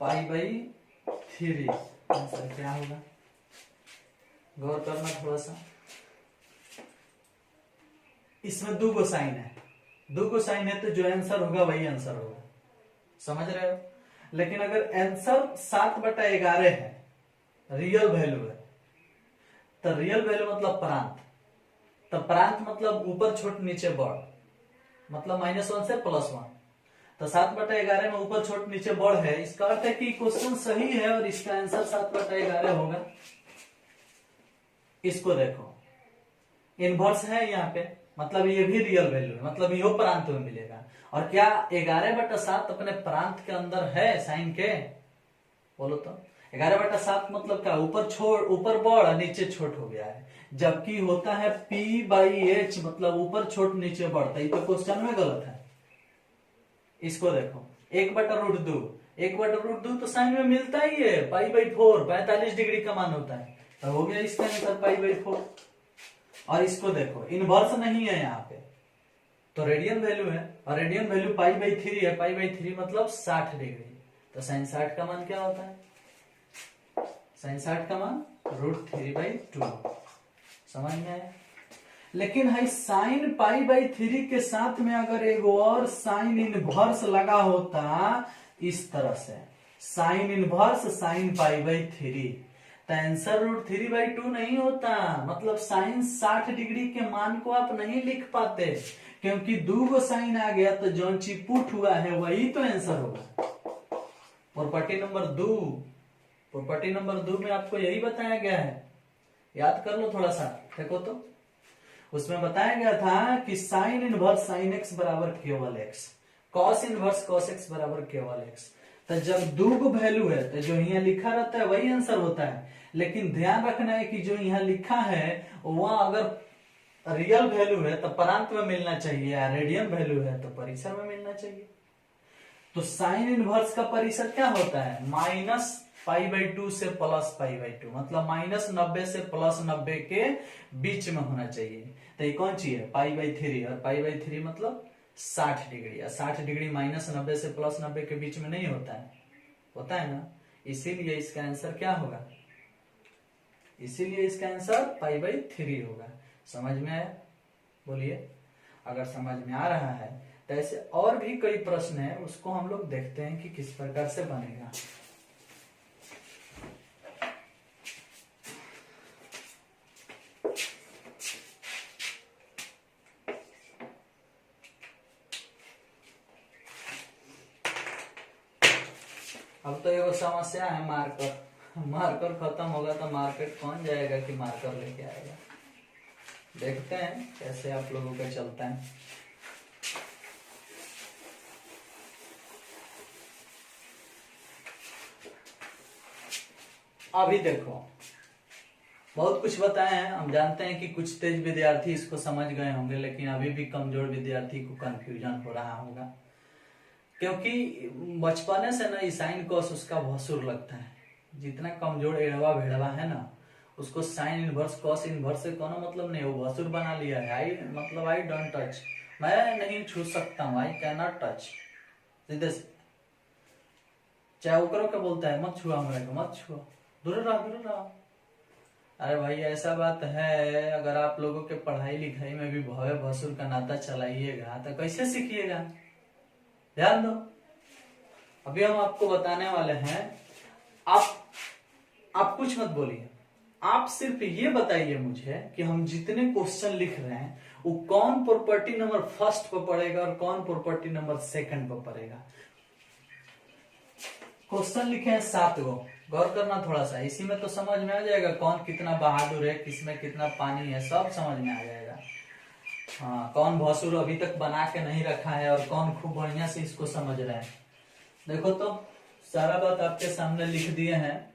π/3 आंसर क्या होगा? गौर करना थोड़ा सा। इसमें 2 साइन है, 2 साइन है तो जो आंसर होगा वही आंसर होगा। समझ रहे हो? लेकिन अगर आंसर 7/11 है, रियल वैल्यू है, तो रियल वैल्यू मतलब प्रांत, तो प्रांत मतलब ऊपर छोट नीचे बड़, मतलब -1 से +1। तो 7/11 में ऊपर छोट नीचे बड़ है, इसका अर्थ है कि क्वेश्चन सही है और इसका आंसर 7/11 होगा। इसको देखो, इनवर्स है यहाँ पे, मतलब ये भी रियल वैल्यू है, मतलब यो प्रांत में मिलेगा। और क्या 11/7 अपने प्रांत के अंदर है साइन के? बोलो तो। 11/7 मतलब क्या? ऊपर बड़ और नीचे छोट हो गया है, जबकि होता है P/H, मतलब ऊपर छोट नीचे बढ़ता है। तो क्वेश्चन में गलत है। इसको देखो, 1/√2, 1/√2 तो साइन में मिलता ही है, π/4 45 डिग्री का मान होता है, तो हो गया इसका आंसर π/4। और इसको देखो, इनवर्स नहीं है यहाँ पे, तो रेडियन वैल्यू है, और रेडियन वैल्यू π/3 है, π/3 मतलब 60 डिग्री। तो साइन 60 का मान क्या होता है? साइन 60 का मान √3/2। समझ में आया? लेकिन है साइन π/3 के साथ में अगर एक और साइन इनवर्स लगा होता इस तरह से, साइन इनवर्स साइन π/3, तो आंसर √3/2 नहीं होता। मतलब साइन 60 डिग्री के मान को आप नहीं लिख पाते, क्योंकि 2 साइन आ गया तो जो चीज पुट हुआ है वही तो आंसर होगा। प्रॉपर्टी नंबर 2 में आपको यही बताया गया है याद कर लो थोड़ा सा, देखो तो उसमें बताया गया था कि साइन इनवर्स साइन एक्स बराबर केवल x, cos inverse cos x बराबर केवल एक्स। तो जब दो गो वैल्यू है तो जो यहाँ लिखा रहता है वही आंसर होता है, लेकिन ध्यान रखना है कि जो यहाँ लिखा है वह अगर रियल वैल्यू है तो परांत में मिलना चाहिए, या रेडियन वैल्यू है तो परिसर में मिलना चाहिए। तो साइन इनवर्स का परिसर क्या होता है, -π/2 से +π/2, मतलब -90 से +90 के बीच में होना चाहिए। तो ये कौन चीज है, π/3, और π/3 मतलब 60 डिग्री, या 60 डिग्री -90 से +90 के बीच में नहीं होता है, होता है ना, इसीलिए इसका आंसर क्या होगा, इसीलिए इसका आंसर π/3 होगा। समझ में आया, बोलिए। अगर समझ में आ रहा है तो ऐसे और भी कई प्रश्न है, उसको हम लोग देखते हैं कि किस प्रकार से बनेगा। अब तो ये समस्या है मार्कर, मार्कर खत्म होगा तो मार्केट कौन जाएगा कि मार्कर लेके आएगा। देखते हैं कैसे आप लोगों का चलता है। अभी देखो बहुत कुछ बताए हैं, हम जानते हैं कि कुछ तेज विद्यार्थी इसको समझ गए होंगे, लेकिन अभी भी कमजोर विद्यार्थी को कंफ्यूजन हो रहा होगा, क्योंकि बचपने से ना साइन कॉस उसका भसुर लगता है। जितना कमजोर एड़वा भेड़वा है ना, उसको साइन इनवर्स कॉस इनवर्स से कोनो मतलब नहीं, वो भसुर बना लिया है। आई मतलब आई डोंट टच, मैं नहीं छू सकता हूँ, आई कैन नॉट टच, सीधे चाहे वो क्या बोलता है, मत छुआ मेरे को, मत छुआ, दूर रहा, दूर रहा। अरे भाई ऐसा बात है, अगर आप लोगों के पढ़ाई लिखाई में भी भय भसुर का नाता चलाइएगा तो कैसे सीखिएगा, ध्यान दो। अभी हम आपको बताने वाले हैं, आप कुछ मत बोलिए, आप सिर्फ ये बताइए मुझे कि हम जितने क्वेश्चन लिख रहे हैं वो कौन प्रॉपर्टी नंबर फर्स्ट पर पड़ेगा और कौन प्रॉपर्टी नंबर सेकंड पर पड़ेगा। क्वेश्चन लिखे हैं 7 गो, गौर करना थोड़ा सा, इसी में तो समझ में आ जाएगा कौन कितना बहादुर है, किसमें कितना पानी है, सब समझ में आ जाएगा। हाँ, कौन भसुर अभी तक बना के नहीं रखा है और कौन खूब बढ़िया से इसको समझ रहा है। देखो तो सारा बात आपके सामने लिख दिए हैं,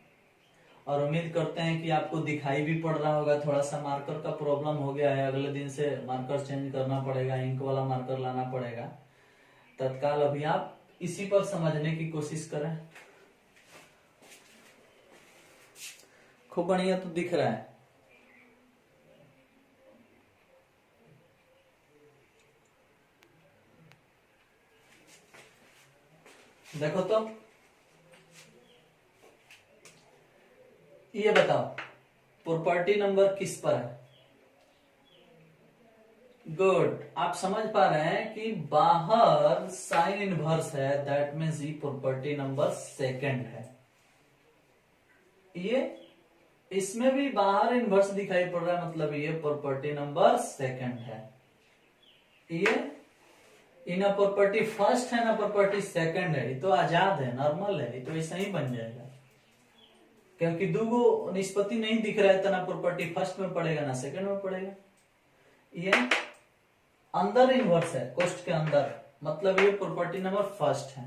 और उम्मीद करते हैं कि आपको दिखाई भी पड़ रहा होगा। थोड़ा सा मार्कर का प्रॉब्लम हो गया है, अगले दिन से मार्कर चेंज करना पड़ेगा, इंक वाला मार्कर लाना पड़ेगा। तत्काल अभी आप इसी पर समझने की कोशिश करें। खूब बढ़िया तो दिख रहा है, देखो तो ये बताओ प्रॉपर्टी नंबर किस पर है। गुड, आप समझ पा रहे हैं कि बाहर साइन इनवर्स है, दैट मीन्स ये प्रॉपर्टी नंबर सेकंड है। ये इसमें भी बाहर इनवर्स दिखाई पड़ रहा है, मतलब ये प्रॉपर्टी नंबर सेकंड है। ये ना प्रॉपर्टी फर्स्ट है ना प्रॉपर्टी सेकंड है, ये तो आजाद है, नॉर्मल है, ये तो ऐसा ही बन जाएगा, क्योंकि दूगो निष्पत्ति नहीं दिख रहा है तो ना प्रॉपर्टी फर्स्ट में पड़ेगा ना सेकंड में पड़ेगा। ये अंदर इनवर्स है, कोष्ठ के अंदर, मतलब ये प्रॉपर्टी नंबर फर्स्ट है।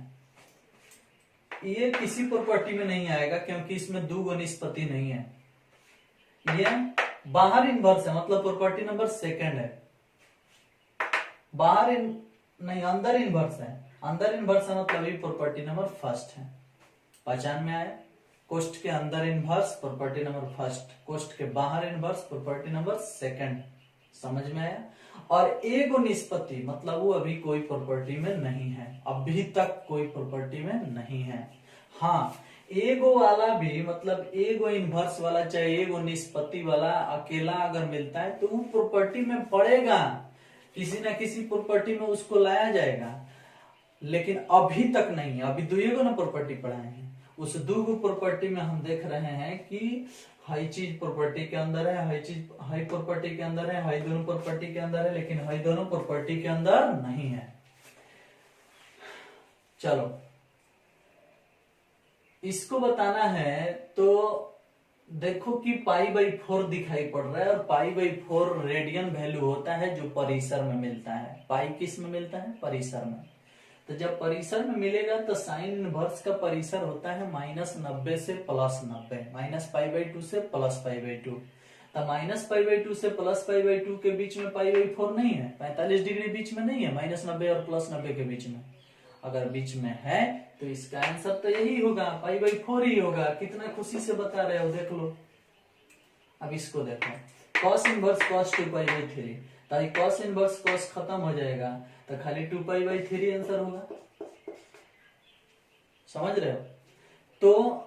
ये किसी प्रॉपर्टी में नहीं आएगा क्योंकि इसमें दूगो निष्पत्ति नहीं है। ये बाहर इनवर्स है, मतलब प्रॉपर्टी नंबर सेकंड है। बाहर नहीं, अंदर इनवर्स है, अंदर इनवर्स है मतलब ये प्रॉपर्टी नंबर फर्स्ट है। पहचान में आया, कोष्ठ के अंदर इनवर्स प्रॉपर्टी नंबर फर्स्ट, कोष्ठ के बाहर इनवर्स प्रॉपर्टी नंबर सेकंड, समझ में आया। और एगो निष्पत्ति मतलब वो अभी कोई प्रॉपर्टी में नहीं है, अभी तक कोई प्रॉपर्टी में नहीं है। हाँ, एगो वाला भी मतलब एगो इनवर्स वाला चाहे एगो निष्पत्ति वाला अकेला अगर मिलता है तो वो प्रॉपर्टी में पड़ेगा, किसी ना किसी प्रॉपर्टी में उसको लाया जाएगा, लेकिन अभी तक नहीं है। अभी दुगो ना प्रॉपर्टी पढ़ाए हैं, उस दूगो प्रॉपर्टी में हम देख रहे हैं कि हाई चीज प्रॉपर्टी के अंदर है, हाई चीज हाई प्रॉपर्टी के अंदर है, हाई दोनों प्रॉपर्टी के अंदर है, लेकिन हाई दोनों प्रॉपर्टी के अंदर नहीं है। चलो इसको बताना है तो देखो कि पाई/4 दिखाई पड़ रहा है और पाई/4 रेडियन वैल्यू होता है जो परिसर में मिलता है। पाई किस में मिलता है? परिसर में। तो जब परिसर में मिलेगा तो साइन इनवर्स का परिसर होता है -90 से +90, -पाई/2 से +पाई/2। तो -पाई/2 से +पाई/2 के बीच में पाई/4 नहीं है, 45 डिग्री बीच में नहीं है, -90 और +90 के बीच में। अगर बीच में है तो इसका आंसर तो यही होगा, पाई/4 ही होगा। कितना खुशी से बता रहे हो, देख लो। अब इसको देखो, cos इनवर्स cos 2π/3, तो cos इनवर्स cos खत्म हो जाएगा तो खाली 2π/3 आंसर होगा। समझ रहे हो? तो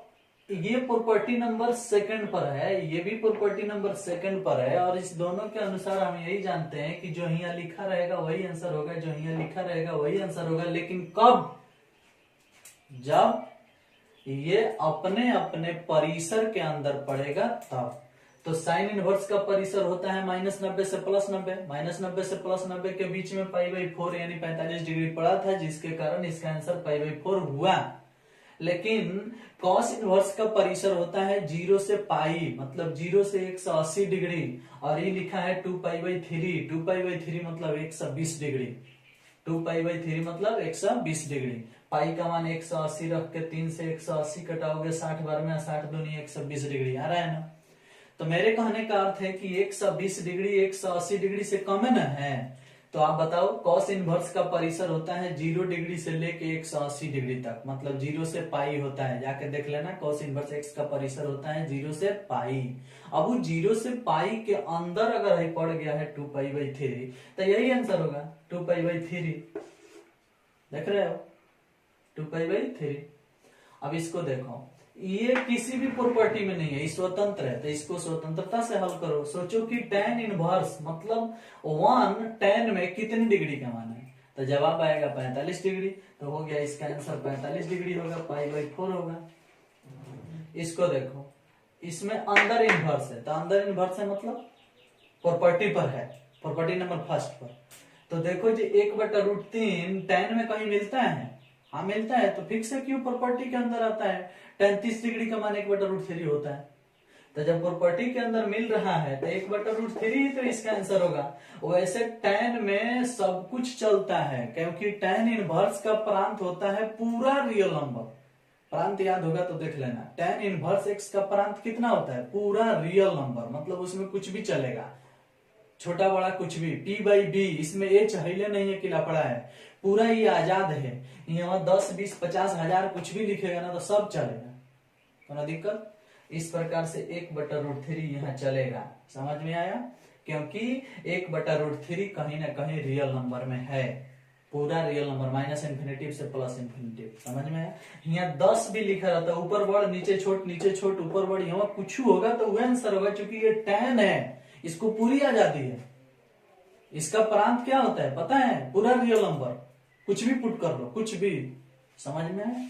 ये प्रॉपर्टी नंबर सेकंड पर है, ये भी प्रॉपर्टी नंबर सेकंड पर है, और इस दोनों के अनुसार हम यही जानते हैं कि जो यहाँ लिखा रहेगा वही आंसर होगा, जो यहाँ लिखा रहेगा वही आंसर होगा। लेकिन कब? जब ये अपने अपने परिसर के अंदर पड़ेगा तब। तो साइन इनवर्स का परिसर होता है -90 से +90, -90 से +90 के बीच में पाई/4 यानी 45 डिग्री पड़ा था, जिसके कारण इसका आंसर पाई/4 हुआ। लेकिन cos इनवर्स का परिसर होता है 0 से पाई, मतलब 0 से 180 डिग्री, और ये लिखा है 2π/3, 2π/3 मतलब 120 डिग्री, 2π/3 मतलब 120 डिग्री। पाई का मान 180 रख के 3 से 180 कटाओगे 60 बार में, 60 दूनी 120 डिग्री आ रहा है ना। तो मेरे कहने का अर्थ है कि 120 डिग्री 180 डिग्री से कम है ना है। तो आप बताओ, cos इनवर्स का परिसर होता है 0 डिग्री से लेके 180 डिग्री तक, मतलब 0 से पाई होता है। जाके देख लेना, cos इनवर्स x का परिसर होता है 0 से पाई। अब वो 0 से पाई के अंदर अगर है पड़ गया है 2π/3, तो यही आंसर होगा 2π/3। देख रहे हो, 2π/3। अब इसको देखो, ये किसी भी प्रॉपर्टी में नहीं है, ये स्वतंत्र है, तो इसको स्वतंत्रता से हल करो। सोचो कि tan इनवर्स मतलब 1 tan में कितनी डिग्री का मान है, तो जवाब आएगा 45 डिग्री। तो हो गया, इसका आंसर 45 डिग्री होगा, पाई/4 होगा। इसको देखो, इसमें अंदर इनवर्स है, तो अंदर इनवर्स है मतलब प्रॉपर्टी पर है, प्रॉपर्टी नंबर फर्स्ट पर। तो देखो जी 1/√3 tan में कहीं मिलता है? हाँ मिलता है, तो फिक्स है, क्यों? प्रॉपर्टी के अंदर आता है। tan 30 डिग्री का मान 1/√3 होता है। तो जब प्रॉपर्टी के अंदर मिल रहा है तो 1/√3 ही तो इसका आंसर होगा। वैसे tan में सब कुछ चलता है, क्योंकि tan इनवर्स का प्रांत होता है पूरा रियल नंबर। प्रांत याद होगा तो देख लेना, tan इनवर्स x का प्रांत कितना होता है? पूरा रियल नंबर, मतलब उसमें कुछ भी चलेगा, छोटा बड़ा कुछ भी। p/b, इसमें h हिले नहीं है कि लफड़ा है, पूरा ये आजाद है। यहाँ 10 20 50 1000 कुछ भी लिखेगा ना तो सब चलेगा, तो ना दिक्कत। इस प्रकार से 1/√3 यहाँ चलेगा। समझ में आया? क्योंकि 1/√3 कहीं ना कहीं रियल नंबर में है, पूरा रियल नंबर, -इन्फिनिटिव से +इन्फिनिटिव। समझ में आया? यहाँ 10 भी लिखा रहता है, ऊपर बढ़ नीचे छोट, नीचे छोट ऊपर बढ़, यहाँ कुछ होगा तो वह आंसर होगा, क्योंकि ये tan है, इसको पूरी आजादी है। इसका प्रांत क्या होता है पता है? पूरा रियल नंबर, कुछ भी पुट कर लो, कुछ भी। समझ में है?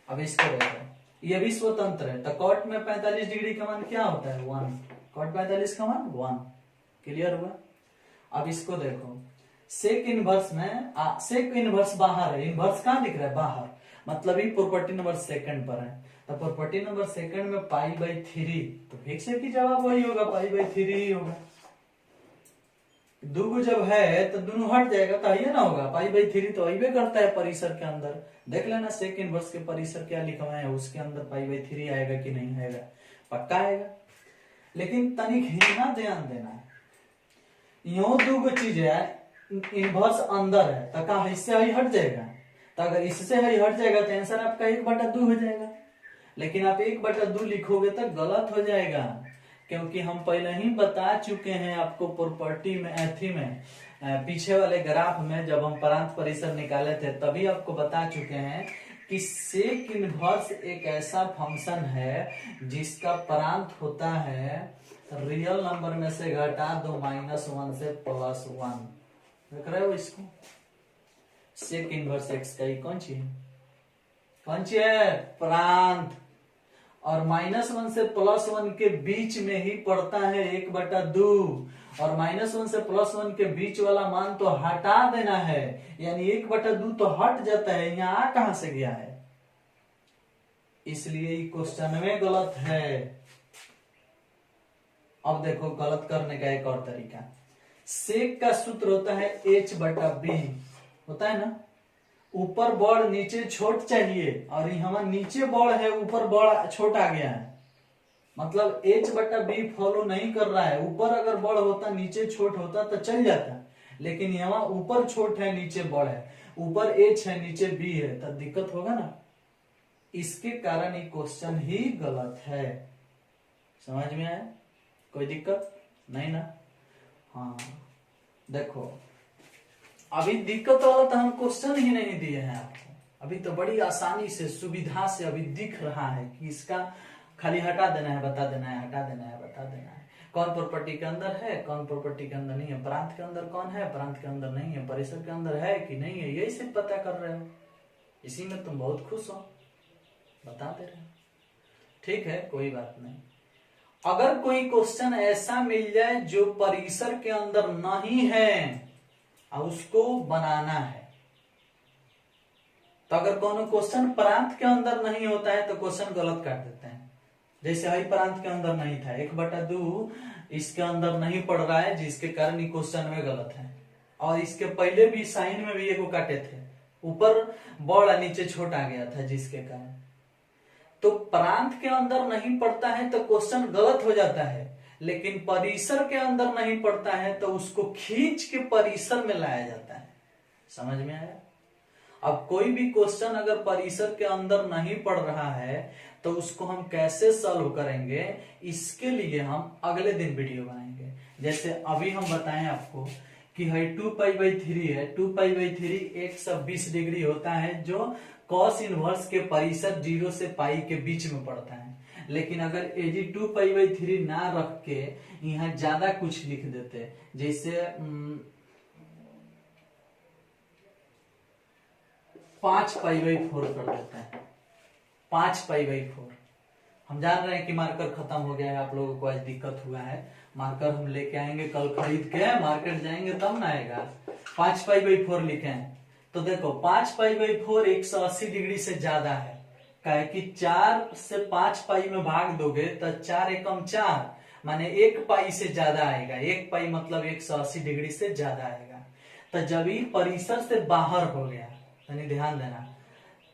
अब इसको देखो, ये भी स्वतंत्र है, तो कॉट में 45 डिग्री का मान क्या होता है? 1। कॉट 45 का मान 1। क्लियर हुआ? अब इसको देखो, सेक इनवर्स में सेक इनवर्स बाहर है, इनवर्स कहां दिख रहा है? बाहर, मतलब ये प्रॉपर्टी नंबर सेकंड पर है। तो प्रॉपर्टी नंबर सेकंड में पाई/3, तो फिक्स है कि जवाब वही होगा, पाई/3 ही होगा। दो जब है तो दोनों हट जाएगा तो ये ना होगा, पाई/3 तो अइबे करता है परिसर के अंदर। देख लेना सेक इनवर्स के परिसर क्या लिखा है, उसके अंदर पाई/3 आएगा कि नहीं आएगा, पक्का आएगा। लेकिन तनिक हिना ध्यान देना, यो दो चीज है, इनवर्स अंदर है तो का इससे ही हट जाएगा, तो अगर इससे ही हट जाएगा तो आंसर आपका 1/2 हो जाएगा। लेकिन आप 1/2 लिखोगे तो गलत हो जाएगा, क्योंकि हम पहले ही बता चुके हैं आपको प्रॉपर्टी में, एथी में, पीछे वाले ग्राफ में जब हम प्रांत परिसर निकाले थे तभी आपको बता चुके हैं कि सेक इनवर्स एक ऐसा फंक्शन है जिसका प्रांत होता है रियल नंबर में से घटा दो -1 से +1। देख रहे हो इसको? सेक इनवर्स एक्स का कौन सी है? कौन सी है? प्रांत। और -1 से +1 के बीच में ही पड़ता है 1/2, और -1 से +1 के बीच वाला मान तो हटा देना है, यानी 1/2 तो हट जाता है, यहाँ आ कहां से गया है, इसलिए क्वेश्चन में गलत है। अब देखो गलत करने का एक और तरीका, सेक का सूत्र होता है H/B, होता है ना, ऊपर बड़ नीचे छोट चाहिए, और यहाँ नीचे बड़ है ऊपर बड़ छोट आ गया है, मतलब H/B फॉलो नहीं कर रहा है। ऊपर अगर बड़ होता नीचे छोट होता तो चल जाता, लेकिन यहाँ ऊपर छोट है नीचे बड़ है, ऊपर H है नीचे B है, तब दिक्कत होगा ना। इसके कारण ये क्वेश्चन ही गलत है। समझ में आया? कोई दिक्कत नहीं ना? हाँ देखो, अभी दिक्कत वाला तो हम क्वेश्चन ही नहीं दिए हैं आपको, अभी तो बड़ी आसानी से सुविधा से अभी दिख रहा है कि इसका खाली हटा देना है, बता देना है, हटा देना है, बता देना है। कौन प्रॉपर्टी के अंदर है, कौन प्रॉपर्टी के अंदर नहीं है, प्रांत के अंदर कौन है, प्रांत के अंदर नहीं है, परिसर के अंदर है कि नहीं है, यही सिर्फ पता कर रहे हो। इसी में तुम बहुत खुश हो, बता दे रहे हो। ठीक है, कोई बात नहीं। अगर कोई क्वेश्चन ऐसा मिल जाए जो परिसर के अंदर नहीं है और उसको बनाना है, तो अगर कोनो क्वेश्चन प्रांत के अंदर नहीं होता है तो क्वेश्चन गलत कर देते हैं। जैसे हई प्रांत के अंदर नहीं था, 1/2 इसके अंदर नहीं पड़ रहा है, जिसके कारण ये क्वेश्चन में गलत है। और इसके पहले भी साइन में भी एगो काटे थे, ऊपर बड़ा नीचे छोटा आ गया था, जिसके कारण तो प्रांत के अंदर नहीं पड़ता है तो क्वेश्चन गलत हो जाता है। लेकिन परिसर के अंदर नहीं पड़ता है तो उसको खींच के परिसर में लाया जाता है। समझ में आया? अब कोई भी क्वेश्चन अगर परिसर के अंदर नहीं पड़ रहा है तो उसको हम कैसे सॉल्व करेंगे, इसके लिए हम अगले दिन वीडियो बनाएंगे। जैसे अभी हम बताएं आपको कि है 2π/3 है, 2π/3 120 डिग्री होता है, जो कॉस इनवर्स के परिसर 0 से पाई के बीच में पड़ता है। लेकिन अगर एजी 2π/3 ना रख के यहाँ ज्यादा कुछ लिख देते, जैसे 5π/4 कर देते हैं, 5π/4। हम जान रहे हैं कि मार्कर खत्म हो गया है, आप लोगों को आज दिक्कत हुआ है। मार्कर हम लेके आएंगे कल खरीद के, मार्केट जाएंगे तब ना आएगा। 5π/4 लिखे हैं तो देखो 5π/4 180 डिग्री से ज्यादा है, काहे कि 4 से 5π में भाग दोगे तो 4 एकम 4 माने 1π से ज्यादा आएगा। 1π मतलब 180 डिग्री से ज्यादा आएगा। तो जब ये परिसर से बाहर हो गया, यानी ध्यान देना,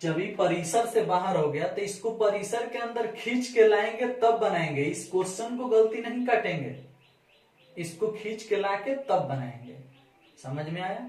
जब ये परिसर से बाहर हो गया तो इसको परिसर के अंदर खींच के लाएंगे तब बनाएंगे। इस क्वेश्चन को गलती नहीं काटेंगे, इसको खींच के लाके तब बनाएंगे। समझ में आया?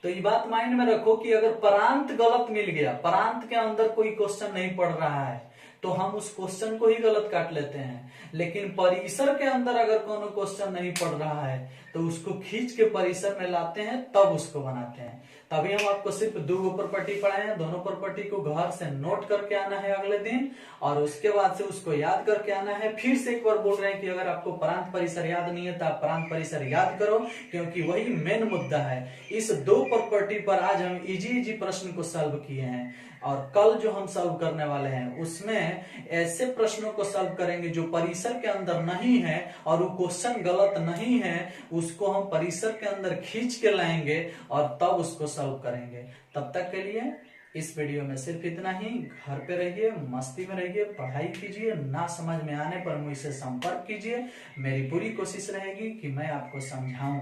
तो ये बात माइंड में रखो कि अगर प्रांत गलत मिल गया, प्रांत के अंदर कोई क्वेश्चन नहीं पड़ रहा है, तो हम उस क्वेश्चन को ही गलत काट लेते हैं। लेकिन परिसर के अंदर अगर कोनो क्वेश्चन नहीं पड़ रहा है तो उसको खींच के परिसर में लाते हैं, तब उसको बनाते हैं। तभी हम आपको सिर्फ 2 प्रॉपर्टी पढ़ाए हैं। दोनों प्रॉपर्टी को घर से नोट करके आना है अगले दिन, और उसके बाद से उसको याद करके आना है। फिर से एक बार बोल रहे हैं कि अगर आपको प्रांत परिसर याद नहीं है तो आप प्रांत परिसर याद करो, क्योंकि वही मेन मुद्दा है। इस 2 प्रॉपर्टी पर आज हम इजी प्रश्न को सॉल्व किए हैं, और कल जो हम सॉल्व करने वाले हैं उसमें ऐसे प्रश्नों को सॉल्व करेंगे जो परिसर के अंदर नहीं है और वो क्वेश्चन गलत नहीं है, उसको हम परिसर के अंदर खींच के लाएंगे और तब उसको सॉल्व करेंगे। तब तक के लिए इस वीडियो में सिर्फ इतना ही। घर पे रहिए, मस्ती में रहिए, पढ़ाई कीजिए। ना समझ में आने पर मुझसे संपर्क कीजिए। मेरी पूरी कोशिश रहेगी कि मैं आपको समझाऊं।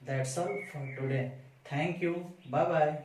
That's all for today. Thank you, bye bye.